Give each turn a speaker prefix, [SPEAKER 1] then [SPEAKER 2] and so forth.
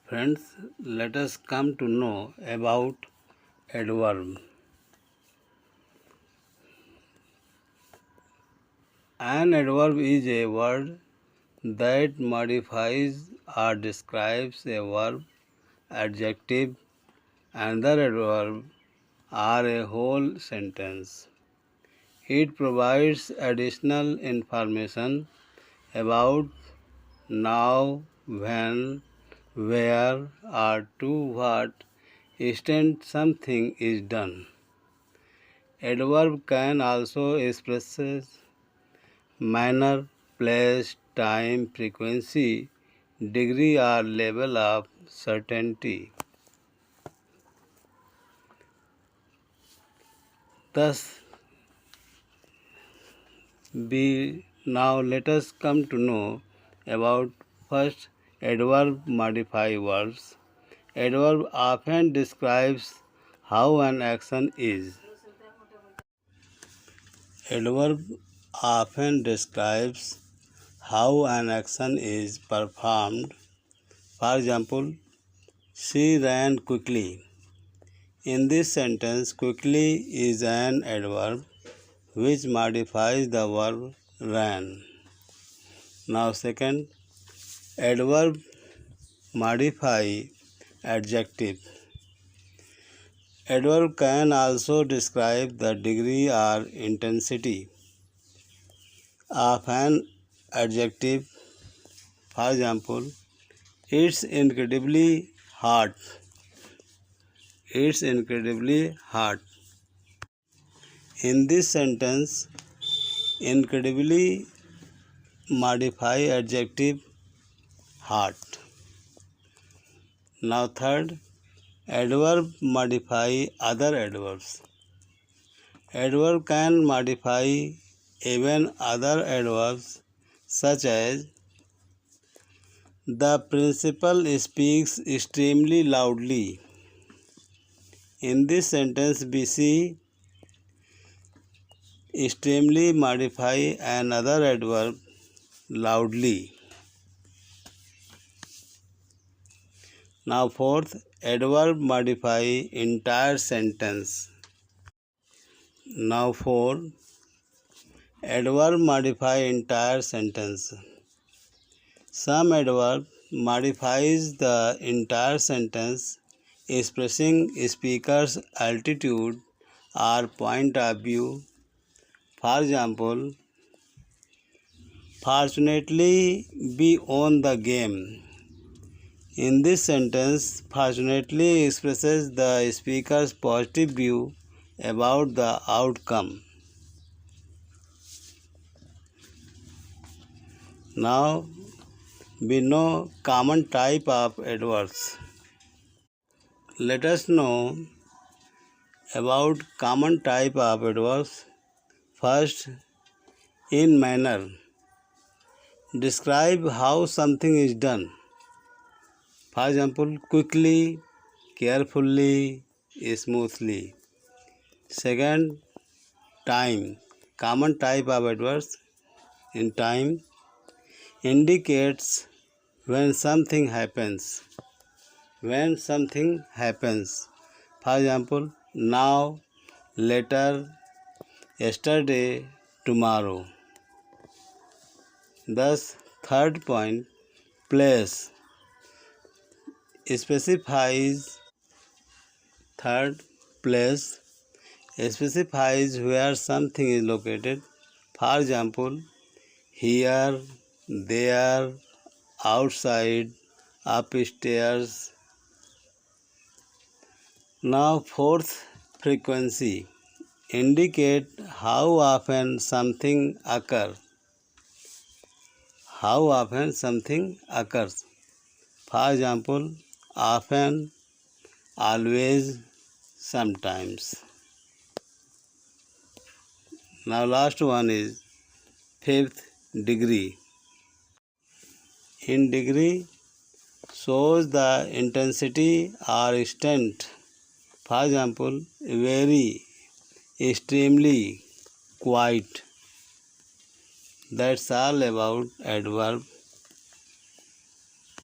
[SPEAKER 1] Friends, let us come to know about adverb. An adverb is a word that modifies or describes a verb, adjective, another adverb, or a whole sentence. It provides additional information about now, when, where, or to what extent something is done. Adverb can also express manner, place, time, frequency, degree, or level of certainty. Thus, now let us come to know about first adverb modify verbs. Adverb often describes how an action is. Adverb often describes how an action is performed. For example, she ran quickly. In this sentence, quickly is an adverb which modifies the verb ran. Now second, adverb modify adjective. Adverb can also describe the degree or intensity of an adjective. For example, it's incredibly hot. It's incredibly hot. In this sentence, incredibly modify adjective hot. Now third, adverb modify other adverbs. Adverb can modify even other adverbs such as the principal speaks extremely loudly. In this sentence, we see extremely modify another adverb loudly. Now fourth, adverb modify entire sentence. Now four, adverb modify entire sentence. Some adverb modifies the entire sentence expressing speaker's attitude or point of view. For example, fortunately we won the game. In this sentence, fortunately expresses the speaker's positive view about the outcome. Now we know common type of adverbs. Let us know about common type of adverbs. First, in manner. Describe how something is done. For example, quickly, carefully, smoothly. Second, time. Common type of adverbs in time indicates when something happens. When something happens. For example, now, later, yesterday, tomorrow. Thus, third point, place. Specifies third place specifies where something is located. For example, here, there, outside, upstairs. Now fourth, frequency. Indicate how often something occurs. How often something occurs. For example, often, always, sometimes. Now last one is fifth, degree. In degree shows the intensity or extent. For example, very, extremely, quite. That's all about adverb.